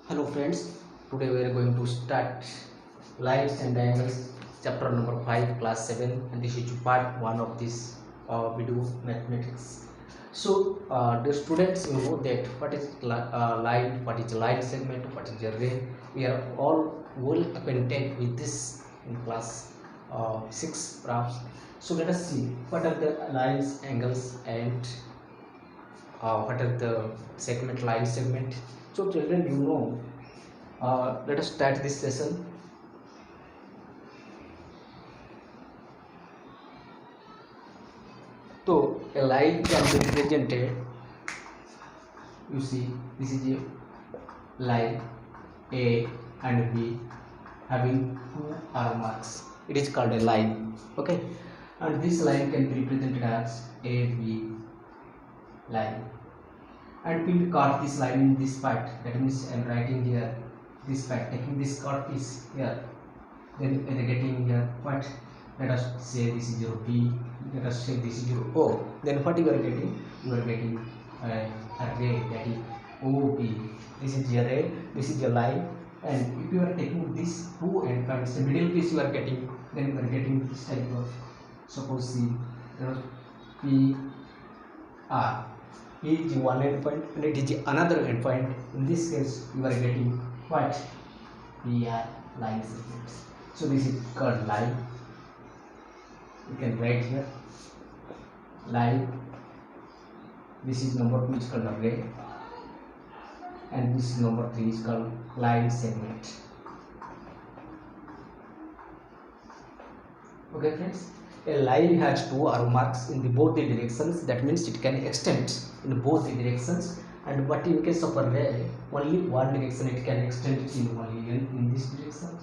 Hello friends, today we are going to start lines and angles chapter number 5 class 7 and this is part 1 of this video mathematics. So the students you know that what is line, what is line segment, what is a ray. We are all well acquainted with this in class 6 perhaps. So let us see what are the lines, angles and what are the segment, line segment. So children, you know, let us start this session. So a line can be represented, you see this is a line A and B having two arrow marks. It is called a line, okay, and this line can be represented as AB line, and we will cut this line in this part. That means I am writing here this part, taking this cut piece here, then we are getting here what, let us say this is your B, let us say this is your O. Then what you are getting? You are getting a ray, that is OB. This is your ray, this is your line, and if you are taking these two endpoints, the middle piece you are getting, then you are getting this type of, suppose C, P R. P is one endpoint and it is another endpoint. In this case, you are getting what? PR line segments. So this is called line. You can write here line. This is number 2 is called array, and this number 3 is called line segment. Okay friends, a line has two arrow marks in both the directions. That means it can extend in both the directions. And but in case of a ray, only one direction it can extend it in only in this direction.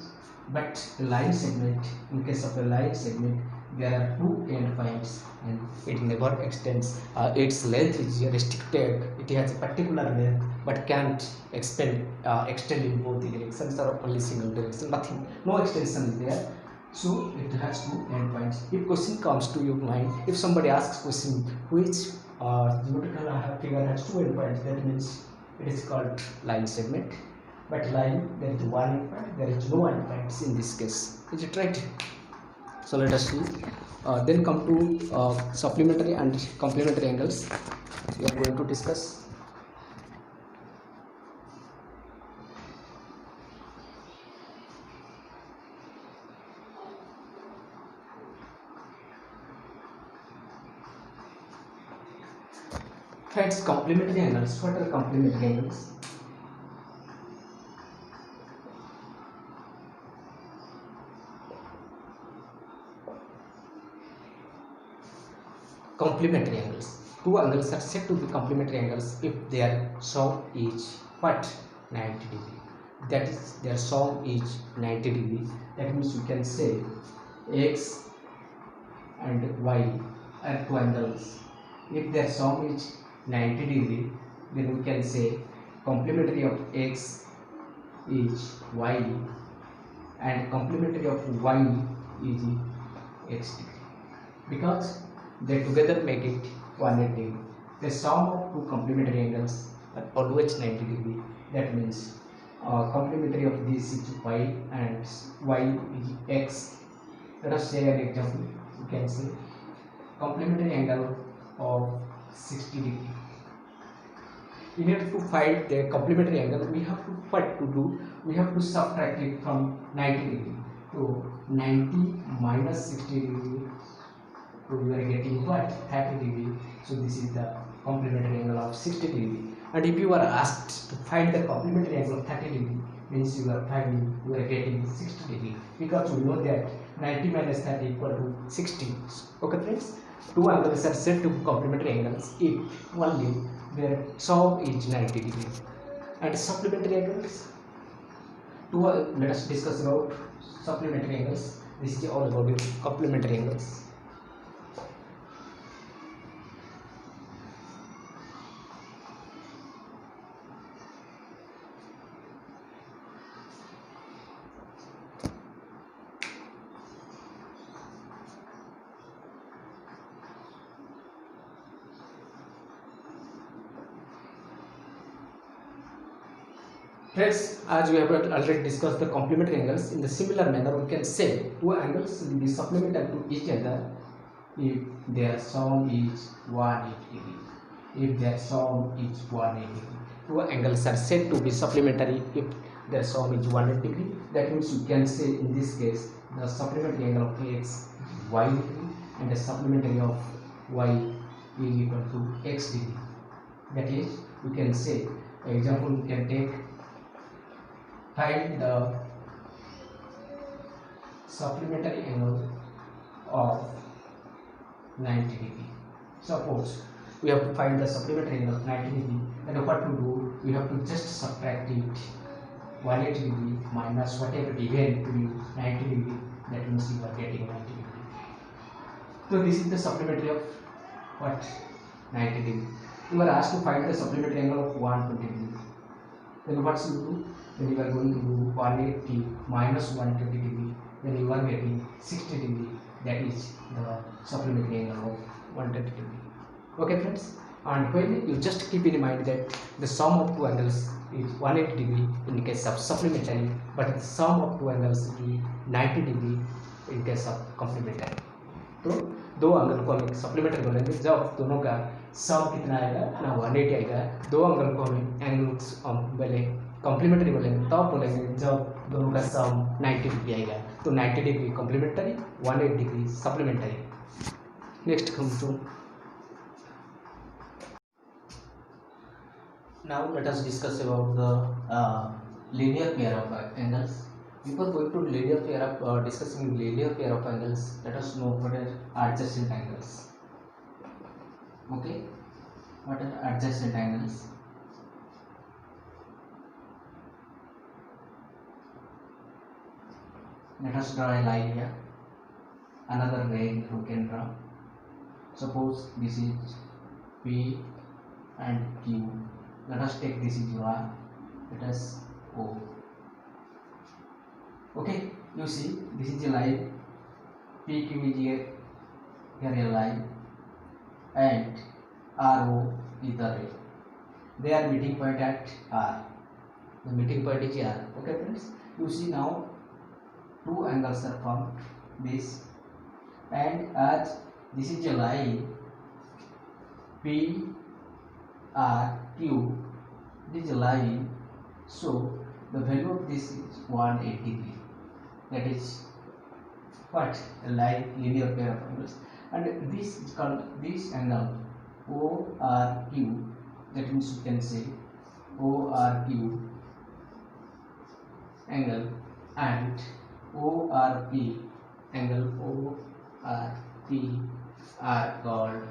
But a line segment, in case of a line segment, there are two endpoints and it never extends. Its length is restricted. It has a particular length, but can't extend in both the directions or only single direction. Nothing, no extension is there. So it has two endpoints. If question comes to your mind, if somebody asks question which geometrical figure has two endpoints, that means it is called line segment. But line, there is one endpoint, there is no endpoints in this case. Is it right? So let us see. Then come to supplementary and complementary angles. We are going to discuss. Friends, complementary angles. What are complementary angles? Complementary angles. Two angles are said to be complementary angles if their sum is what? 90 degree. That is, their sum is 90 degree. That means you can say x and y are two angles. If their sum is 90 degree, then we can say complementary of x is y and complementary of y is x degree, because they together make it 180 degree. The sum of two complementary angles are always 90 degree. That means complementary of this is y and y is x. Let us say an example. You can say complementary angle of 60 degree. In order to find the complementary angle, we have to what to do? We have to subtract it from 90 degree. So 90 minus 60 degree. So we are getting what? 30 degree. So this is the complementary angle of 60 degree. And if you are asked to find the complementary angle of 30 degree, means you are getting 60 degree, because we know that 90 minus 30 equal to 60. Okay friends, two angles are said to be complementary angles if only their sum is 90 degree. And supplementary angles, let us discuss about supplementary angles. This is all about the complementary angles. Friends, as we have already discussed the complementary angles, in the similar manner we can say two angles will be supplementary to each other if their sum is 180 degree. If their sum is 180 degree. Two angles are said to be supplementary if their sum is 180 degree. That means you can say in this case the supplementary angle of x is y degree and the supplementary of y is equal to x degree. That is, we can say, example we can take, find the supplementary angle of 90 degree. Suppose we have to find the supplementary angle of 90 degree, then what to do? We have to just subtract it 180 degree minus whatever deviate to 90 degree. That means you are getting 90 degree. So this is the supplementary of what? 90 degree. You are asked to find the supplementary angle of 120 degree. Then what you do? Then you are going to do 180 minus 120 degree. Then you are getting 60 degree. That is the supplementary angle of 120 degree. Okay friends, and when you just keep in mind that the sum of two angles is 180 degree in case of supplementary, but the sum of two angles is 90 degree in case of complementary. तो दो angle को हमें supplementary बोलेंगे जब दोनों का सम कितना आएगा ना 180 आएगा. दो एंगल को हमें एंगल्स बोले कॉम्प्लीमेंट्री बोलेंगे तब बोलेंगे जब दोनों का सम 90 डिग्री आएगा. तो 90 degree complementary, 180 degree supplementary. Next come to, now let us discuss about the linear pair of angles. Before going to linear pair of discussing linear pair of angles, let us know what are adjacent angles. Okay, what are adjacent angles? Let us draw a line here. Another way you can draw. Suppose this is P and Q. Let us take this is R, let us O. Okay, you see this is a line, PQ is here a line, and RO is the ray. They are meeting point at R. The meeting point is R. Okay friends, you see now two angles are formed, this, and as this is a line P R Q, this is a line, so the value of this is 180 degree. That is what? A line, linear pair of angles. And this is called this angle ORQ. That means you can say ORQ angle and ORP angle ORP are called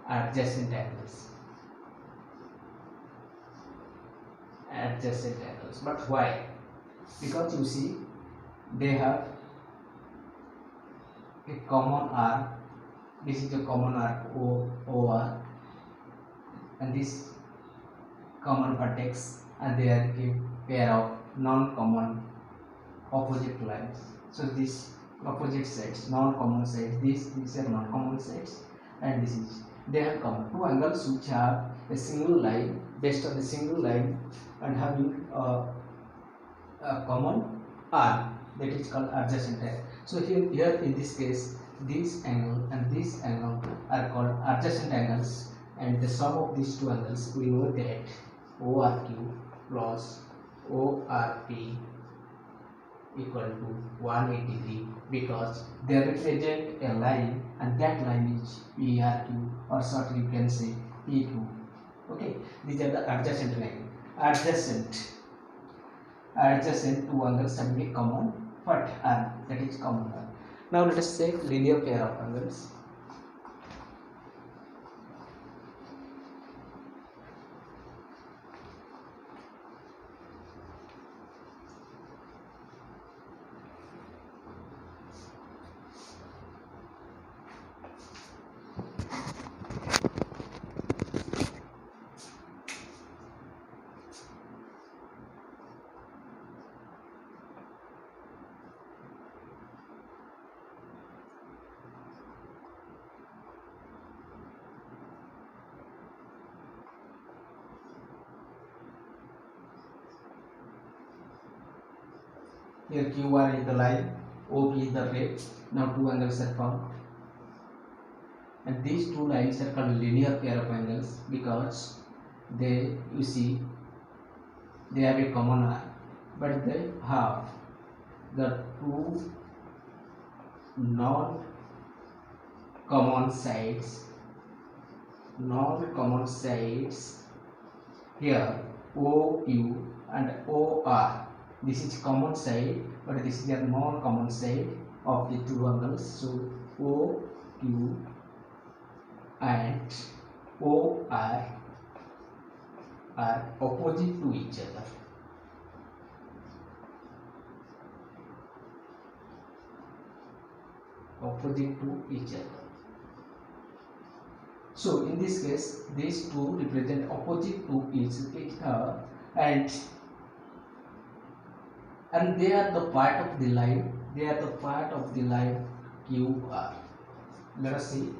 adjacent angles. Adjacent angles. But why? Because you see they have a common arc. This is a common arc OR, and this common vertex, and they are a pair of non-common opposite lines. So this opposite sides, non-common sides, these are non-common sides, and this is, they have common two angles which have a single line, based on a single line and having a common arc, that is called adjacent angle. So here in this case, this angle and this angle are called adjacent angles, and the sum of these two angles we know that ORQ plus ORP equal to 180 degree, because they represent a line and that line is PRQ, or shortly you can say PQ. Okay, these are the adjacent line. Adjacent two angles shall be common, but that is common. Now let us say linear pair of angles. Here QR is the line, OP is the ray. Now two angles are formed, and these two lines are called linear pair of angles because they, you see, they have a common arc, but they have the two non-common sides. Here OQ and OR. This is common side, but this is the non-common side of the two angles. So OQ and OR are opposite to each other. So in this case, these two represent opposite to each other, and they are the part of the line. QR. Let us see.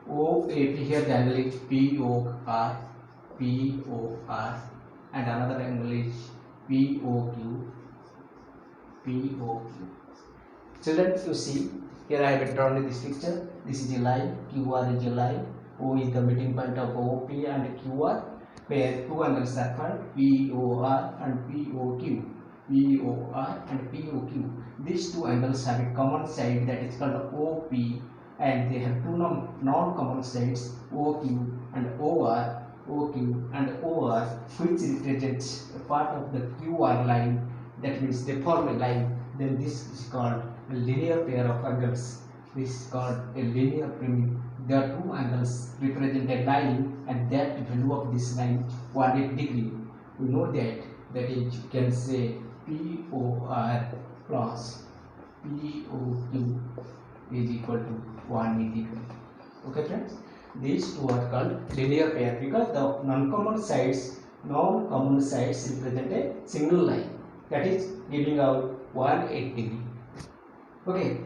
OAP, here the angle is POR, and another angle is POQ. Children, you see, here I have drawn in this picture. This is a line, QR is a line, O is the meeting point of OP and QR, where two angles are formed, POR and POQ. These two angles have a common side, that is called OP, and they have two non-common sides, OQ and OR, which represents a part of the QR line. That means they form a line. Then this is called a linear pair of angles. This is called a linear pyramid. The two angles represent a line, and that value of this line 180 degree. We know that is, you can say POR plus POQ is equal to 180 degree. Okay friends, these two are called linear pair because the non-common sides represent a single line, that is giving out 180 degree. Okay,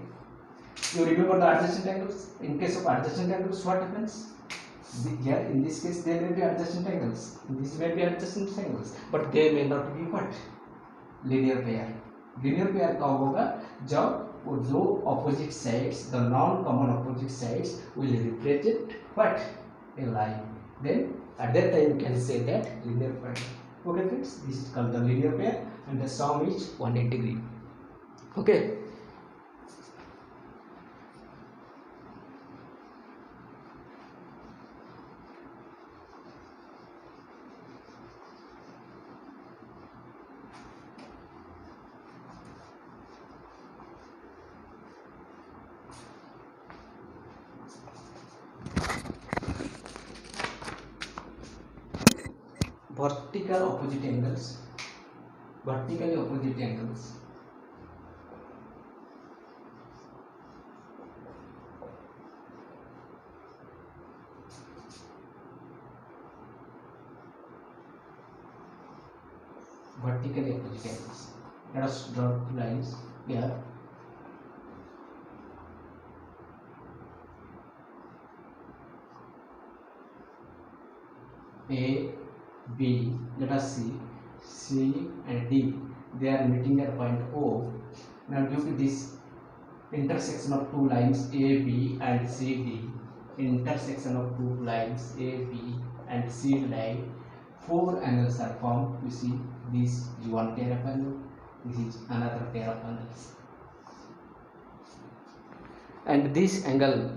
you remember the adjacent angles? In case of adjacent angles, what happens? Here in this case there may be adjacent angles, this may be adjacent angles, but they may not be what? Linear pair. Linear pair कब होगा? जब वो दो opposite sides, the non-common opposite sides will represent what? A line. Then at that time you can say that linear pair. Okay friends, this is called the linear pair, and the sum is 180 degree. Okay. Vertically opposite angles. Vertically opposite angles. Let us draw two lines here. A, B, let us see, C and D, they are meeting at point O. Now due to this intersection of two lines A, B and C, D, intersection of two lines A, B and C line, four angles are formed. You see, this is one pair of angles, this is another pair of angles, and this angle,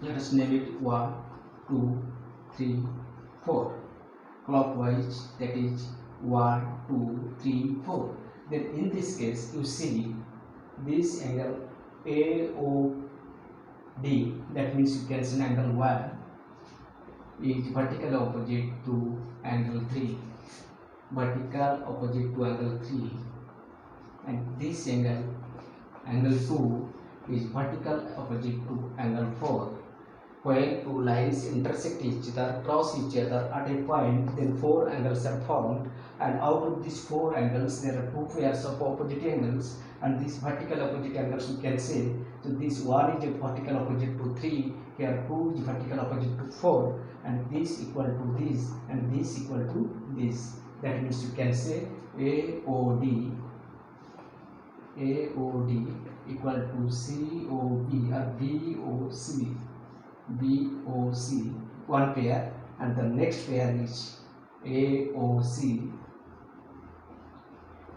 let us name it 1, 2, 3, 4. Clockwise, that is 1, 2, 3, 4. Then in this case you see this angle AOD, that means you can see angle 1 is vertical opposite to angle 3, and this angle 2 is vertical opposite to angle 4. When two lines intersect each other, cross each other at a point, then four angles are formed, and out of these four angles there are two pairs of opposite angles, and these vertical opposite angles you can say, so this one is a vertical opposite to 3, here 2 is vertical opposite to 4, and this equal to this, and this equal to this. That means you can say AOD AOD equal to COB or BOC, one pair, and the next pair is AOC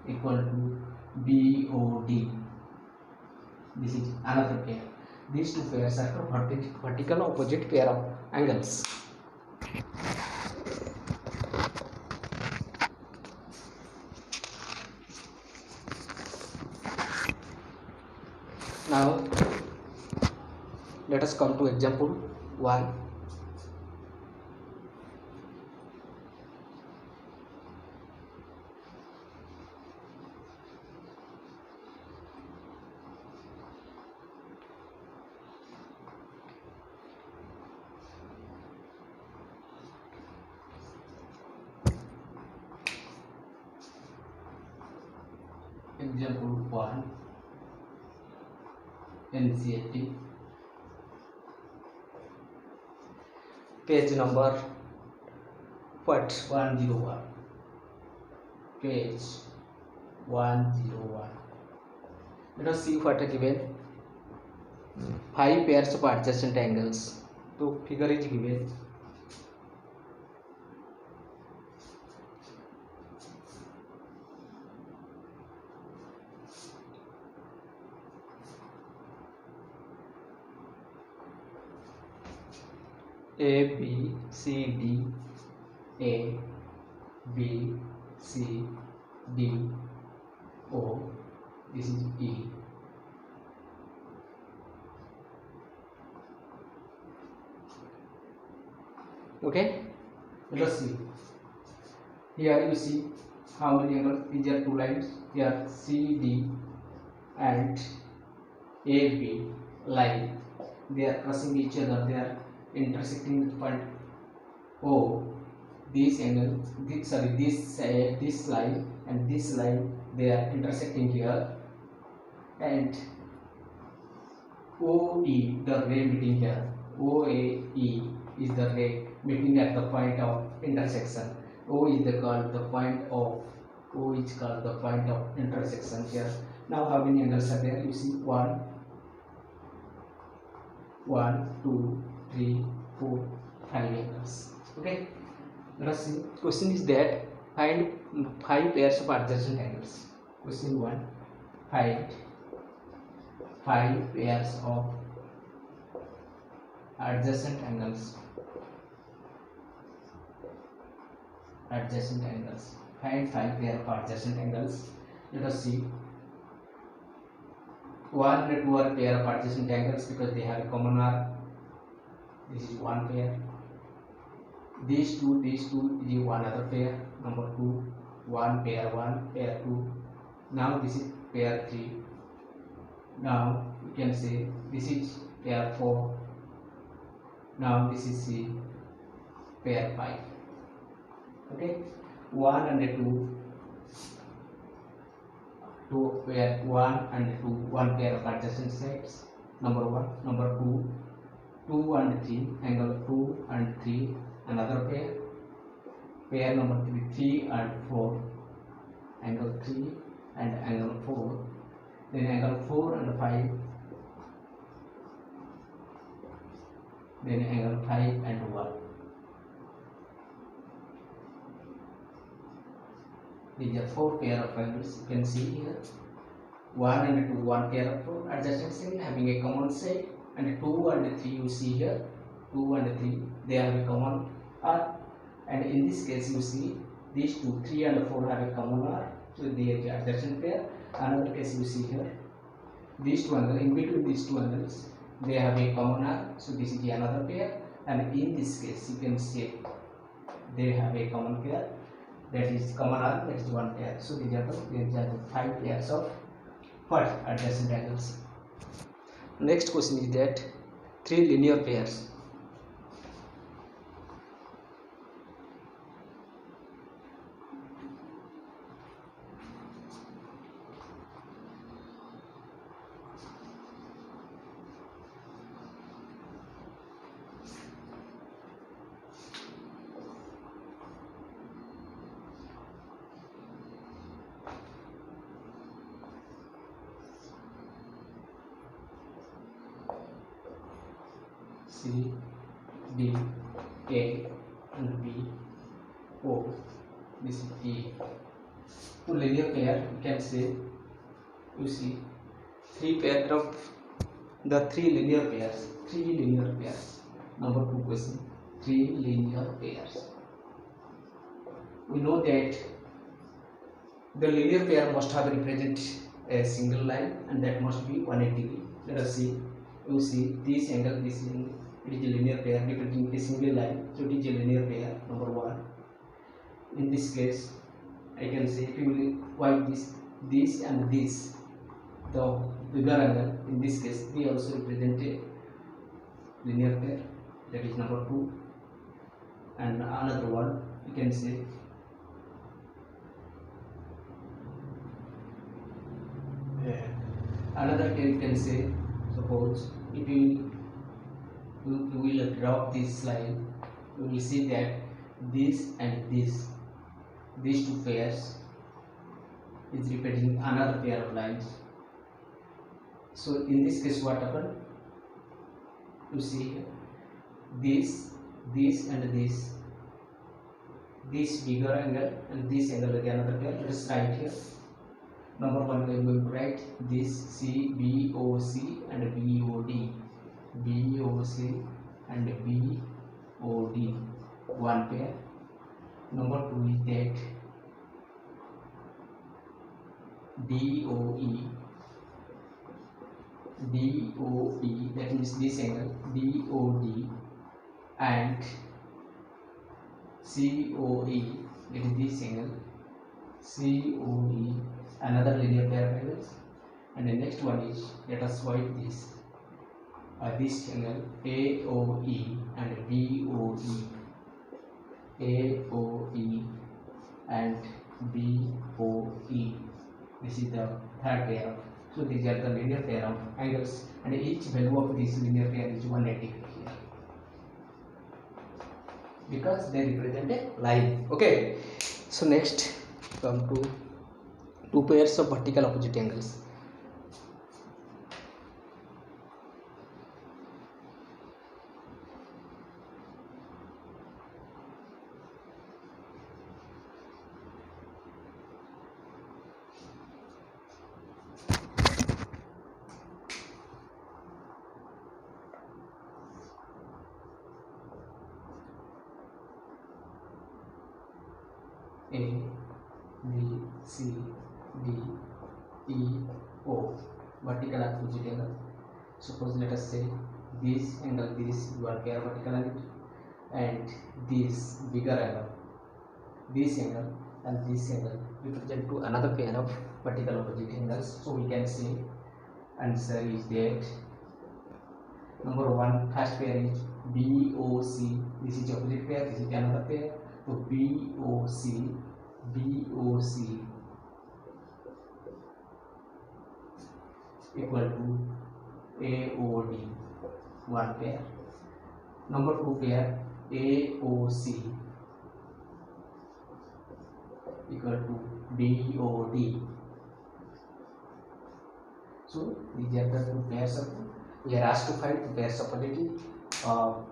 equal to BOD. This is another pair. These two pairs are vertical opposite pair of angles. Now let us come to example 1. Example 1, NCERT, page number 101, page 101. Let us see what are given. 5 pairs of adjacent angles. So figure is given. A B C D, A B C D O, this is E. Okay, let us see. Here you see how many angles. These are two lines. Here C D and A B line, they are crossing each other. They are intersecting the point O. This angle, this line and this line, they are intersecting here, and OE, the ray meeting here. OAE is the ray meeting at the point of intersection. O is called the point of intersection here. Now how many angles are there? You see 1, 2, 3, 4, 5 angles. Okay, let us see. Question is that find 5 pairs of adjacent angles. Question 1, find 5 pairs of adjacent angles. Find 5 pairs of adjacent angles. Let us see. 1 and 2 are pair of adjacent angles because they have a common arc. This is one pair. These two is one other pair. Number 2, one pair 1, pair 2. Now this is pair 3. Now you can say this is pair 4. Now this is C, pair 5. Okay, 1 and 2 pair 1 and 2, one pair of adjacent sides. Number 1, number 2, 2 and 3, angle 2 and 3, another pair. Pair number 3 and 4, angle 3 and angle 4. Then angle 4 and 5. Then angle 5 and 1. These are 4 pair of angles. You can see here 1 and 2, one pair of adjacent sides having a common side, and 2 and 3 you see here 2 and 3 they have a common arc, and in this case you see these two 3 and 4 have a common arc, so they are adjacent pair. Another case you see here these two angles, in between these two angles they have a common arc, so this is another pair, and in this case you can see they have a common pair, that is common arc, that is one pair. So these are the 5 pairs of what adjacent angles. Next question is that 3 linear pairs. C, D, A, and B, O. This is E. To linear pair, you can say, you see, three linear pairs. Number 2 question, 3 linear pairs. We know that the linear pair must have represent a single line, and that must be 180 degree. Let us see. You see this angle, it is a linear pair representing a single line, so it is a linear pair. Number 1. In this case, I can say if you will wipe this and this, the bigger angle, in this case they also represent a linear pair, that is number 2. And another one, you can say another case, you can say, suppose if you will drop this line, you will see that this and these two pairs is repeating another pair of lines. So in this case, what happened? You see this and this bigger angle and this angle again another pair. Let us write here. Number 1, we are going to write this C, B, O, C and B, O, D. B, O, C and B, O, D. One pair. Number 2 is that D, O, E. D, O, E, that means this angle, D, O, D and C, O, E, that is this angle, C, O, E, another linear pair of angles. And the next one is, let us write this angle A, O, E and B, O, E, A, O, E and B, O, E. This is the third pair of. So these are the linear pair of angles, and each value of this linear pair is 180 here, because they represent a line. Okay. So next, come to two pairs of vertical opposite angles. A, B, C, D, E, O, vertical opposite angle. Suppose let us say this angle, this one pair vertical angle, and this bigger angle, this angle and this angle represent to another pair of vertical opposite angles. So we can say answer is that number 1, first pair is BOC. This is opposite pair, this is another pair. So BOC equal to AOD, one pair. Number 2 pair AOC equal to BOD. So these are the two pairs of. We are asked to find two pairs of quality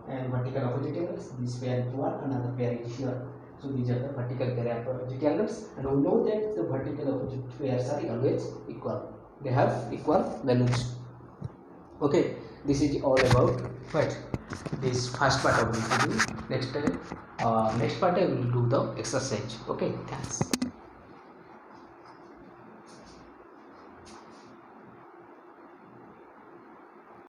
and vertical opposite angles. This pair is 1, another pair is here. So these are the vertical pair of opposite angles, and we know that the vertical opposite pairs are always equal. They have equal values. Okay, this is all about this first part of the video. Next part I will do the exercise. Okay, thanks.